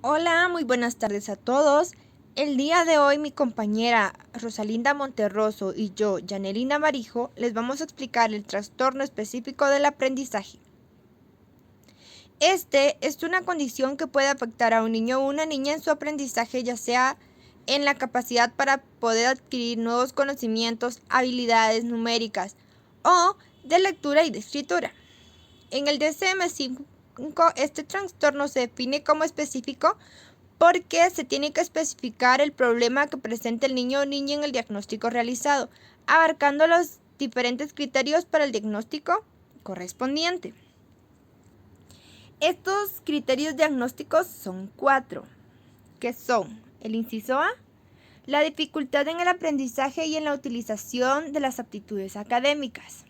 Hola, muy buenas tardes a todos. El día de hoy mi compañera Rosalinda Monterroso y yo, Yanelina Barijo, les vamos a explicar el trastorno específico del aprendizaje. Este es una condición que puede afectar a un niño o una niña en su aprendizaje, ya sea en la capacidad para poder adquirir nuevos conocimientos, habilidades numéricas o de lectura y de escritura. En el DSM-5, este trastorno se define como específico porque se tiene que especificar el problema que presenta el niño o niña en el diagnóstico realizado, abarcando los diferentes criterios para el diagnóstico correspondiente. Estos criterios diagnósticos son 4, que son el inciso A, la dificultad en el aprendizaje y en la utilización de las aptitudes académicas.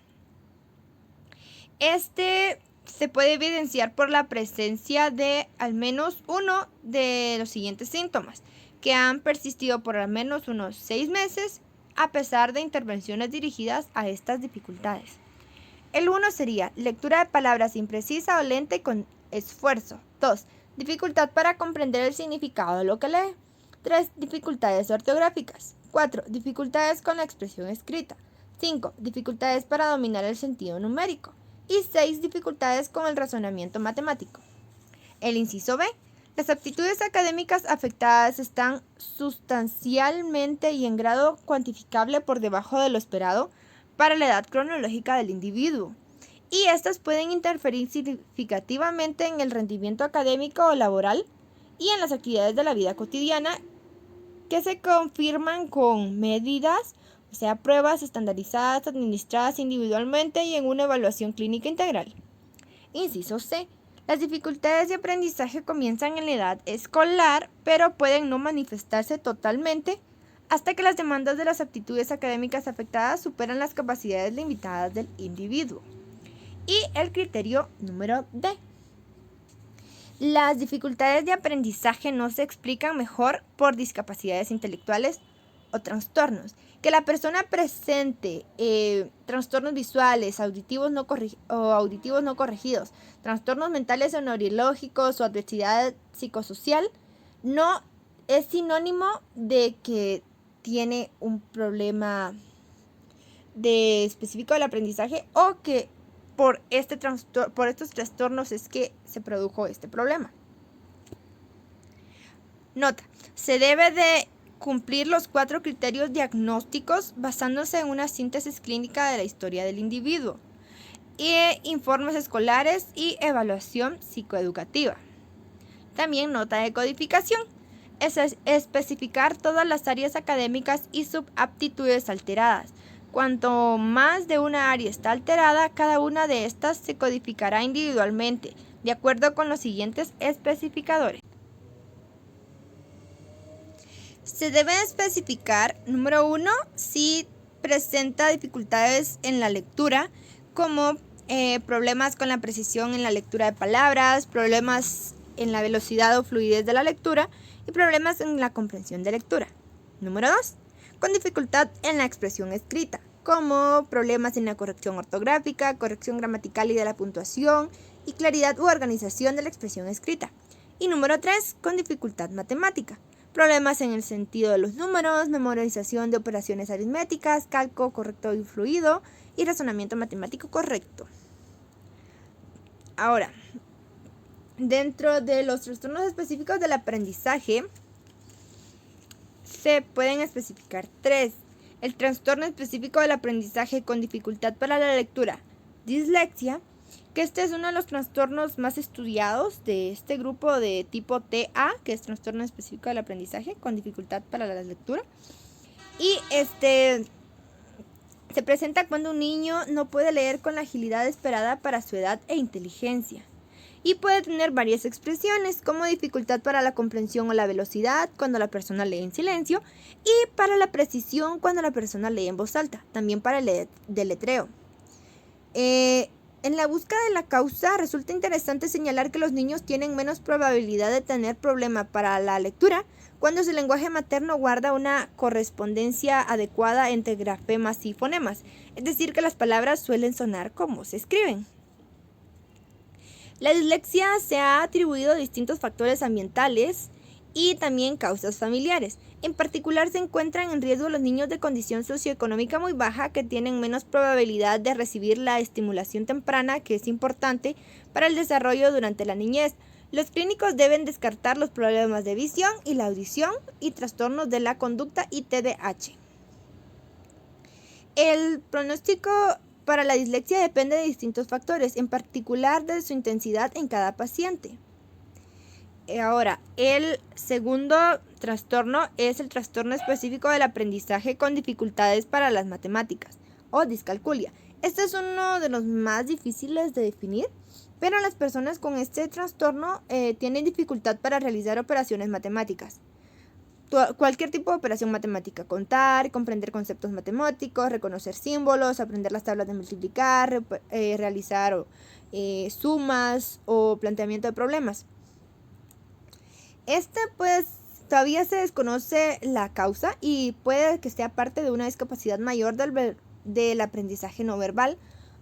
Este se puede evidenciar por la presencia de al menos uno de los siguientes síntomas, que han persistido por al menos unos 6 meses a pesar de intervenciones dirigidas a estas dificultades. El 1 sería lectura de palabras imprecisa o lenta y con esfuerzo. 2. Dificultad para comprender el significado de lo que lee. 3. Dificultades ortográficas. 4. Dificultades con la expresión escrita. 5. Dificultades para dominar el sentido numérico. Y 6. Dificultades con el razonamiento matemático. El inciso B. Las aptitudes académicas afectadas están sustancialmente y en grado cuantificable por debajo de lo esperado para la edad cronológica del individuo, y estas pueden interferir significativamente en el rendimiento académico o laboral y en las actividades de la vida cotidiana, que se confirman con medidas, o sea, pruebas estandarizadas, administradas individualmente y en una evaluación clínica integral. Inciso C. Las dificultades de aprendizaje comienzan en la edad escolar, pero pueden no manifestarse totalmente hasta que las demandas de las aptitudes académicas afectadas superan las capacidades limitadas del individuo. Y el criterio número D. Las dificultades de aprendizaje no se explican mejor por discapacidades intelectuales o trastornos. Que la persona presente trastornos visuales, auditivos no corregidos, trastornos mentales o neurológicos o adversidad psicosocial no es sinónimo de que tiene un problema específico del aprendizaje o que por estos trastornos es que se produjo este problema. Nota: se debe de cumplir los 4 criterios diagnósticos basándose en una síntesis clínica de la historia del individuo, informes escolares y evaluación psicoeducativa. También nota de codificación. Es especificar todas las áreas académicas y subaptitudes alteradas. Cuanto más de una área está alterada, cada una de estas se codificará individualmente, de acuerdo con los siguientes especificadores. Se debe especificar, número 1, si presenta dificultades en la lectura, como problemas con la precisión en la lectura de palabras, problemas en la velocidad o fluidez de la lectura y problemas en la comprensión de lectura. Número 2, con dificultad en la expresión escrita, como problemas en la corrección ortográfica, corrección gramatical y de la puntuación, y claridad u organización de la expresión escrita. Y número 3, con dificultad matemática, problemas en el sentido de los números, memorización de operaciones aritméticas, cálculo correcto y fluido y razonamiento matemático correcto. Ahora, dentro de los trastornos específicos del aprendizaje, se pueden especificar 3. El trastorno específico del aprendizaje con dificultad para la lectura, dislexia, que este es uno de los trastornos más estudiados de este grupo de tipo TA, que es trastorno específico del aprendizaje con dificultad para la lectura. Y se presenta cuando un niño no puede leer con la agilidad esperada para su edad e inteligencia. Y puede tener varias expresiones, como dificultad para la comprensión o la velocidad cuando la persona lee en silencio, y para la precisión cuando la persona lee en voz alta, también para el deletreo. En la búsqueda de la causa, resulta interesante señalar que los niños tienen menos probabilidad de tener problema para la lectura cuando su lenguaje materno guarda una correspondencia adecuada entre grafemas y fonemas, es decir, que las palabras suelen sonar como se escriben. La dislexia se ha atribuido a distintos factores ambientales y también causas familiares. En particular se encuentran en riesgo los niños de condición socioeconómica muy baja que tienen menos probabilidad de recibir la estimulación temprana que es importante para el desarrollo durante la niñez. Los clínicos deben descartar los problemas de visión y la audición y trastornos de la conducta y TDAH. El pronóstico para la dislexia depende de distintos factores, en particular de su intensidad en cada paciente. Ahora, el segundo trastorno es el trastorno específico del aprendizaje con dificultades para las matemáticas o discalculia. Este es uno de los más difíciles de definir, pero las personas con este trastorno tienen dificultad para realizar operaciones matemáticas. Cualquier tipo de operación matemática, contar, comprender conceptos matemáticos, reconocer símbolos, aprender las tablas de multiplicar, realizar sumas o planteamiento de problemas. Pues todavía se desconoce la causa y puede que sea parte de una discapacidad mayor del aprendizaje no verbal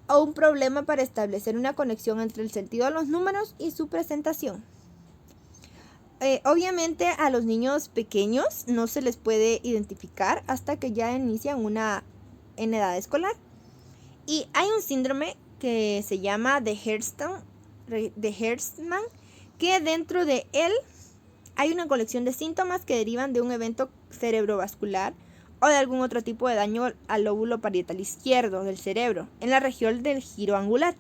o un problema para establecer una conexión entre el sentido de los números y su presentación. Obviamente a los niños pequeños no se les puede identificar hasta que ya inician en edad escolar. Y hay un síndrome que se llama de Hertzmann, que dentro de él hay una colección de síntomas que derivan de un evento cerebrovascular o de algún otro tipo de daño al lóbulo parietal izquierdo del cerebro en la región del giro angular.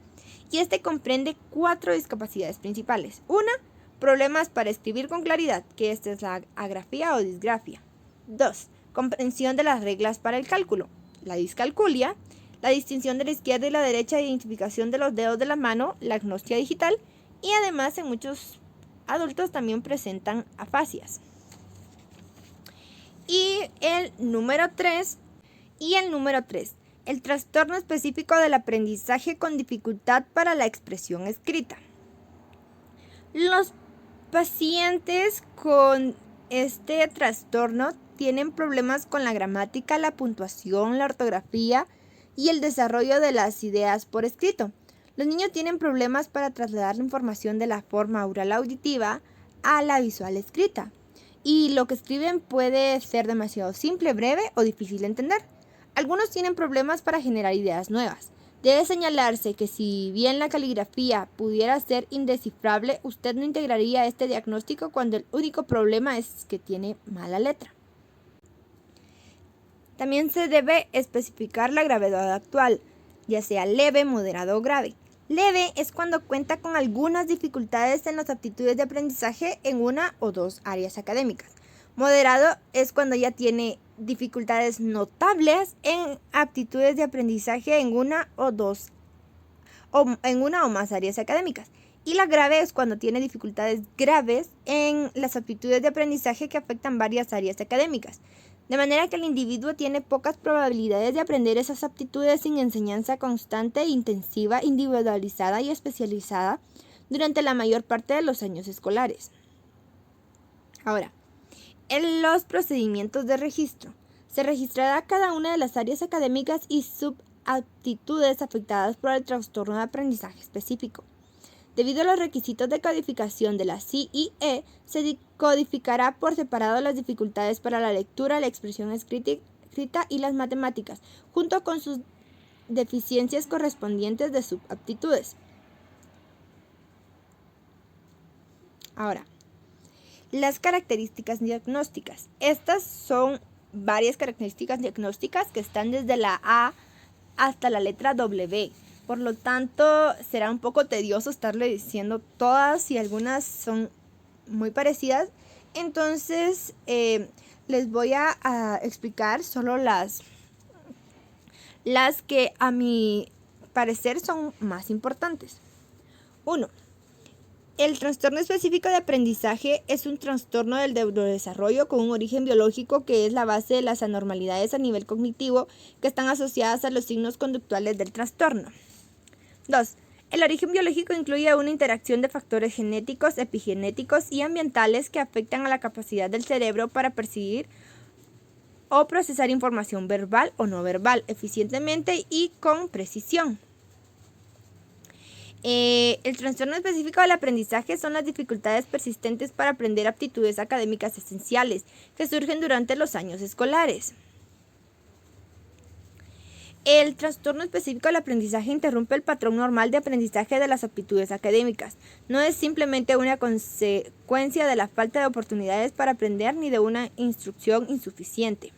Y este comprende 4 discapacidades principales. Una, problemas para escribir con claridad, que esta es la agrafía o disgrafia. 2. Comprensión de las reglas para el cálculo, la discalculia. La distinción de la izquierda y la derecha, identificación de los dedos de la mano, la agnosia digital. Y además en muchos adultos también presentan afasias. Y el número 3, el trastorno específico del aprendizaje con dificultad para la expresión escrita. Los pacientes con este trastorno tienen problemas con la gramática, la puntuación, la ortografía y el desarrollo de las ideas por escrito. Los niños tienen problemas para trasladar la información de la forma oral auditiva a la visual escrita. Y lo que escriben puede ser demasiado simple, breve o difícil de entender. Algunos tienen problemas para generar ideas nuevas. Debe señalarse que si bien la caligrafía pudiera ser indescifrable, usted no integraría este diagnóstico cuando el único problema es que tiene mala letra. También se debe especificar la gravedad actual, ya sea leve, moderado o grave. Leve es cuando cuenta con algunas dificultades en las aptitudes de aprendizaje en una o 2 áreas académicas. Moderado es cuando ya tiene dificultades notables en aptitudes de aprendizaje en una o más áreas académicas. Y la grave es cuando tiene dificultades graves en las aptitudes de aprendizaje que afectan varias áreas académicas. De manera que el individuo tiene pocas probabilidades de aprender esas aptitudes sin enseñanza constante, intensiva, individualizada y especializada durante la mayor parte de los años escolares. Ahora, en los procedimientos de registro, se registrará cada una de las áreas académicas y subaptitudes afectadas por el trastorno de aprendizaje específico. Debido a los requisitos de codificación de la CIE, se codificará por separado las dificultades para la lectura, la expresión escrita y las matemáticas, junto con sus deficiencias correspondientes de subaptitudes. Ahora, las características diagnósticas. Estas son varias características diagnósticas que están desde la A hasta la letra W. Por lo tanto, será un poco tedioso estarle diciendo todas y algunas son muy parecidas. Entonces, les voy a explicar solo las que a mi parecer son más importantes. 1. El trastorno específico de aprendizaje es un trastorno del neurodesarrollo con un origen biológico que es la base de las anormalidades a nivel cognitivo que están asociadas a los signos conductuales del trastorno. 2. El origen biológico incluye una interacción de factores genéticos, epigenéticos y ambientales que afectan a la capacidad del cerebro para percibir o procesar información verbal o no verbal eficientemente y con precisión. El trastorno específico del aprendizaje son las dificultades persistentes para aprender aptitudes académicas esenciales que surgen durante los años escolares. El trastorno específico del aprendizaje interrumpe el patrón normal de aprendizaje de las aptitudes académicas. No es simplemente una consecuencia de la falta de oportunidades para aprender ni de una instrucción insuficiente.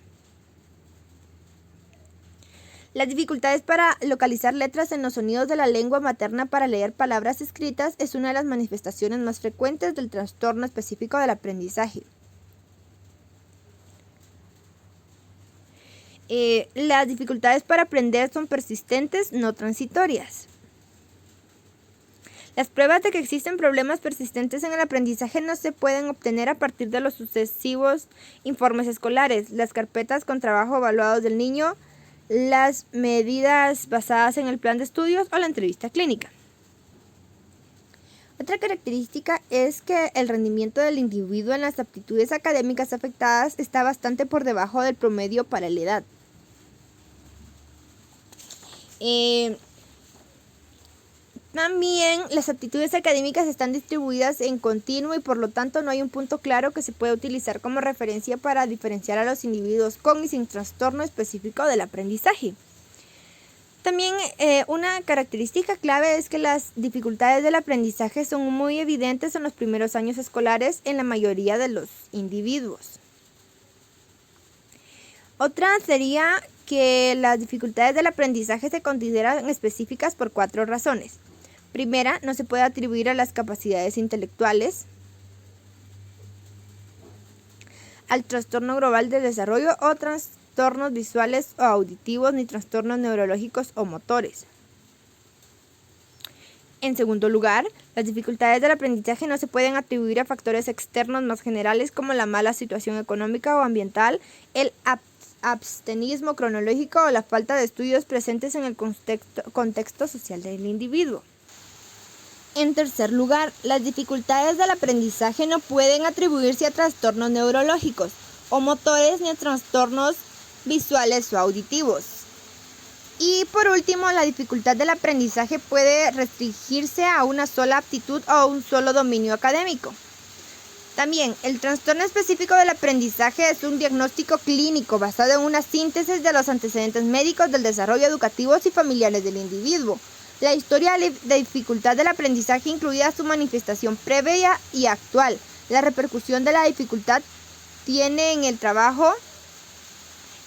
Las dificultades para localizar letras en los sonidos de la lengua materna para leer palabras escritas es una de las manifestaciones más frecuentes del trastorno específico del aprendizaje. Las dificultades para aprender son persistentes, no transitorias. Las pruebas de que existen problemas persistentes en el aprendizaje no se pueden obtener a partir de los sucesivos informes escolares, las carpetas con trabajo evaluados del niño, las medidas basadas en el plan de estudios o la entrevista clínica. Otra característica es que el rendimiento del individuo en las aptitudes académicas afectadas está bastante por debajo del promedio para la edad. También las aptitudes académicas están distribuidas en continuo y por lo tanto no hay un punto claro que se pueda utilizar como referencia para diferenciar a los individuos con y sin trastorno específico del aprendizaje. También una característica clave es que las dificultades del aprendizaje son muy evidentes en los primeros años escolares en la mayoría de los individuos. Otra sería que las dificultades del aprendizaje se consideran específicas por 4 razones. Primera, no se puede atribuir a las capacidades intelectuales, al trastorno global del desarrollo o trastornos visuales o auditivos ni trastornos neurológicos o motores. En segundo lugar, las dificultades del aprendizaje no se pueden atribuir a factores externos más generales como la mala situación económica o ambiental, el abstenismo cronológico o la falta de estudios presentes en el contexto social del individuo. En tercer lugar, las dificultades del aprendizaje no pueden atribuirse a trastornos neurológicos o motores ni a trastornos visuales o auditivos. Y por último, la dificultad del aprendizaje puede restringirse a una sola aptitud o a un solo dominio académico. También, el trastorno específico del aprendizaje es un diagnóstico clínico basado en una síntesis de los antecedentes médicos del desarrollo educativos y familiares del individuo. La historia de dificultad del aprendizaje incluida su manifestación previa y actual. La repercusión de la dificultad tiene en el trabajo,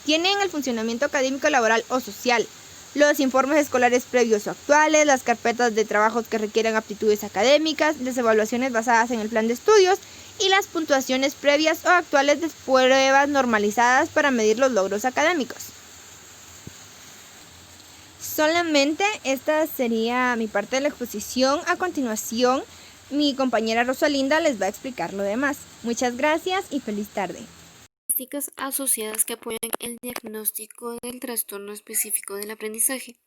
tiene en el funcionamiento académico, laboral o social. Los informes escolares previos o actuales, las carpetas de trabajos que requieren aptitudes académicas, las evaluaciones basadas en el plan de estudios y las puntuaciones previas o actuales de pruebas normalizadas para medir los logros académicos. Solamente esta sería mi parte de la exposición. A continuación, mi compañera Rosalinda les va a explicar lo demás. Muchas gracias y feliz tarde. Características asociadas que apoyan el diagnóstico del trastorno específico del aprendizaje.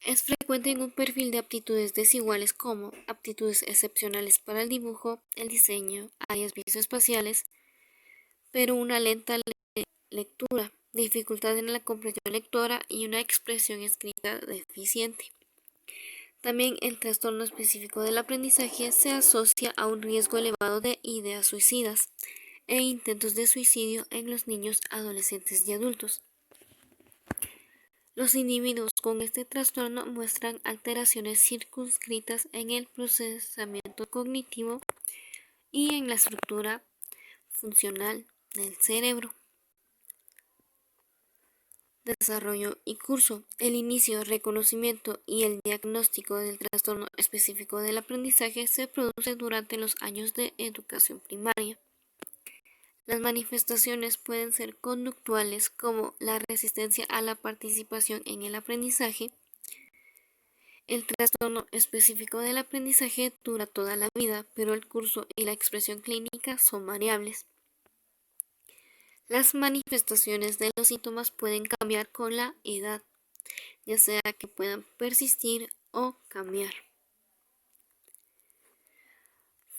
Es frecuente en un perfil de aptitudes desiguales como aptitudes excepcionales para el dibujo, el diseño, áreas visoespaciales, pero una lenta lectura, dificultad en la comprensión lectora y una expresión escrita deficiente. También el trastorno específico del aprendizaje se asocia a un riesgo elevado de ideas suicidas e intentos de suicidio en los niños, adolescentes y adultos. Los individuos con este trastorno muestran alteraciones circunscritas en el procesamiento cognitivo y en la estructura funcional del cerebro. Desarrollo y curso. El inicio, reconocimiento y el diagnóstico del trastorno específico del aprendizaje se produce durante los años de educación primaria. Las manifestaciones pueden ser conductuales como la resistencia a la participación en el aprendizaje. El trastorno específico del aprendizaje dura toda la vida, pero el curso y la expresión clínica son variables. Las manifestaciones de los síntomas pueden cambiar con la edad, ya sea que puedan persistir o cambiar.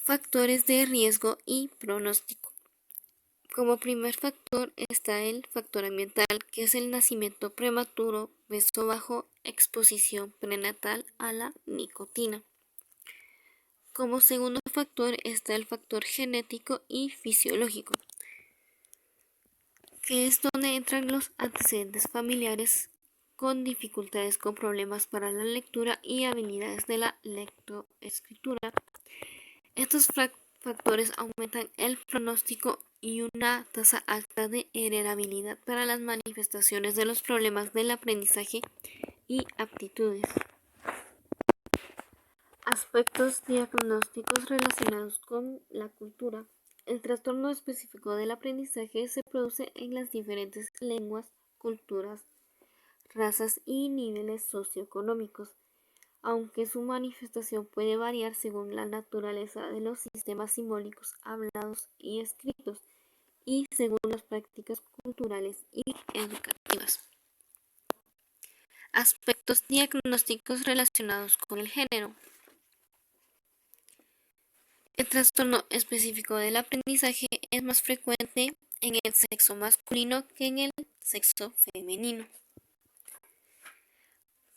Factores de riesgo y pronóstico. Como primer factor está el factor ambiental, que es el nacimiento prematuro, peso bajo exposición prenatal a la nicotina. Como segundo factor está el factor genético y fisiológico, que es donde entran los antecedentes familiares con dificultades con problemas para la lectura y habilidades de la lectoescritura. Estos factores aumentan el pronóstico y una tasa alta de heredabilidad para las manifestaciones de los problemas del aprendizaje y aptitudes. Aspectos diagnósticos relacionados con la cultura. El trastorno específico del aprendizaje se produce en las diferentes lenguas, culturas, razas y niveles socioeconómicos, aunque su manifestación puede variar según la naturaleza de los sistemas simbólicos hablados y escritos y según las prácticas culturales y educativas. Aspectos diagnósticos relacionados con el género. El trastorno específico del aprendizaje es más frecuente en el sexo masculino que en el sexo femenino.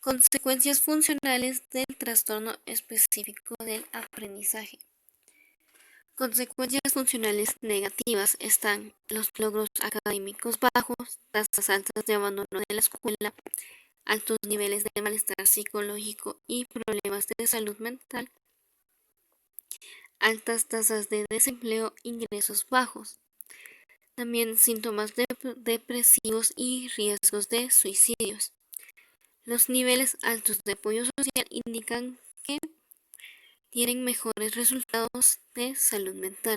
Consecuencias funcionales del trastorno específico del aprendizaje. Consecuencias funcionales negativas están los logros académicos bajos, tasas altas de abandono de la escuela, altos niveles de malestar psicológico y problemas de salud mental, altas tasas de desempleo, ingresos bajos. También síntomas depresivos y riesgos de suicidios. Los niveles altos de apoyo social indican que tienen mejores resultados de salud mental.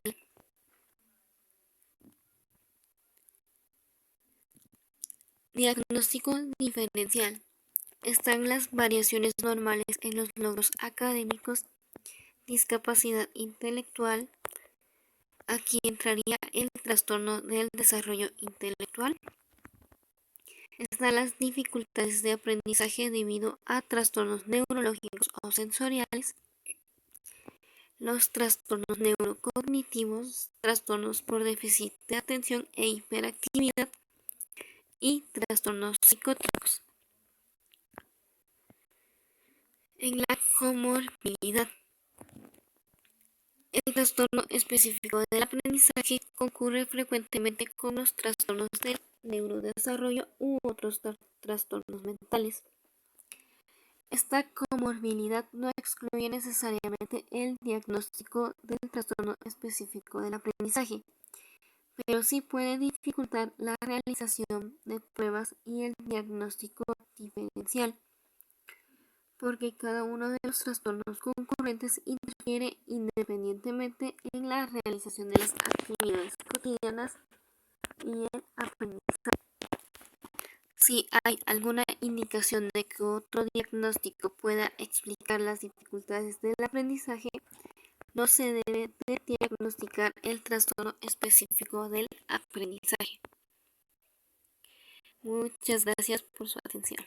Diagnóstico diferencial. Están las variaciones normales en los logros académicos, discapacidad intelectual. Aquí entraría el trastorno del desarrollo intelectual. Están las dificultades de aprendizaje debido a trastornos neurológicos o sensoriales, los trastornos neurocognitivos, trastornos por déficit de atención e hiperactividad y trastornos psicóticos. En la comorbilidad. El trastorno específico del aprendizaje concurre frecuentemente con los trastornos del neurodesarrollo u otros trastornos mentales. Esta comorbilidad no excluye necesariamente el diagnóstico del trastorno específico del aprendizaje, pero sí puede dificultar la realización de pruebas y el diagnóstico diferencial, porque cada uno de los trastornos concurrentes interfiere independientemente en la realización de las actividades cotidianas y el aprendizaje. Si hay alguna indicación de que otro diagnóstico pueda explicar las dificultades del aprendizaje, no se debe de diagnosticar el trastorno específico del aprendizaje. Muchas gracias por su atención.